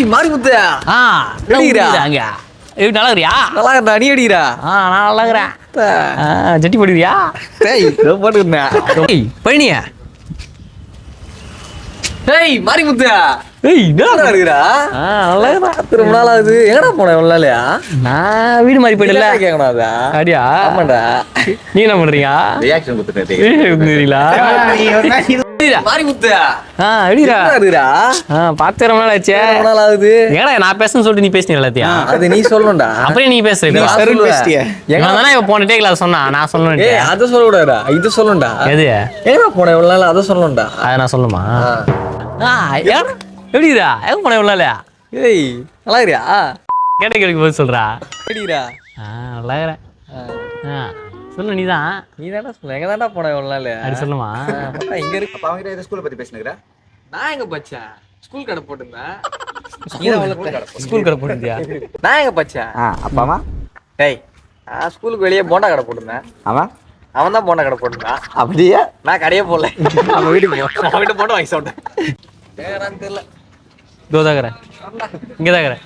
ஏய் மாரிமுத்து அடிக்கிறாங்க நல்லா இருக்கிறியா? நல்லா இருக்கா நீ அடிக்கிறா? நான் நல்லா இருக்கிறேன். ஜட்டி போடுவியா? போட்டுக்கிறேன். பழனியா? ஏய் மாரிமுத்து நல்லா இருக்கிறா? நல்லா இருக்கிறேன். ரொம்ப நாள் ஆகுது. எங்கடா போன இவ்வளவு நாளையா? நான் வீடு மாறி போயிடல. கேட்கணும் அதா அப்படியா? ஆமாண்டா. நீ என்ன பண்றீங்க? ரியாக்ஷன் கொடுத்துட்டீங்களா? மாரிமுத்து எப்படிடா? பார்த்து ரொம்ப நாள் ஆச்சே. ரொம்ப நாள் ஆகுது. ஏடா நான் பேசணும்னு சொல்லிட்டு நீ பேசுனீங்க எல்லாத்தையும். அது நீ சொல்லணும்டா. அப்படியே நீ பேசுறீங்க. தானே போன டேக்ல சொன்னா நான் சொல்லணும். அதை சொல்ல கூடாதா? இது சொல்லணும்டா. எது எங்க போன இவ்வளவு நாள்? அதை சொல்லணும்டா. அதை நான் சொல்லுமா? எப்படிடா எங்க போன இவ்வளவு நாளையா? ஏய் நல்லா இருக்கியா? கேட்ட கேள்விக்கு போது சொல்றா. எப்படிடா? நல்லா இருக்கிறேன். சொல்லு நீதான். நீ தானே சொல்ல. எங்க தான்டா போன இவ்வளவு நாள்? அப்படி சொல்லுமா? இங்க இருக்கு. அப்ப அவங்க கிட்ட ஸ்கூல் பத்தி பேசுனீங்கடா? நான் எங்க பச்சேன்? ஸ்கூல் கடை போட்டிருந்தேன். ஸ்கூல் கடை போட்டிருந்தியா? நான் எங்க பச்சேன்? அப்பாமா டேய் நான் ஸ்கூலுக்கு வெளியே போண்டா கடை போட்டிருந்தேன். அவன் தான் போண்டா கடை போட்டிருந்தான். அப்படியே நான் கடையே போடல. அவன் வீட்டுக்கு அவன் வீட்டு போட்டு வாங்கி சாப்பிட்டேன். தெரியல. இதோ தாக்குறேன். இங்கே தாக்குறேன்.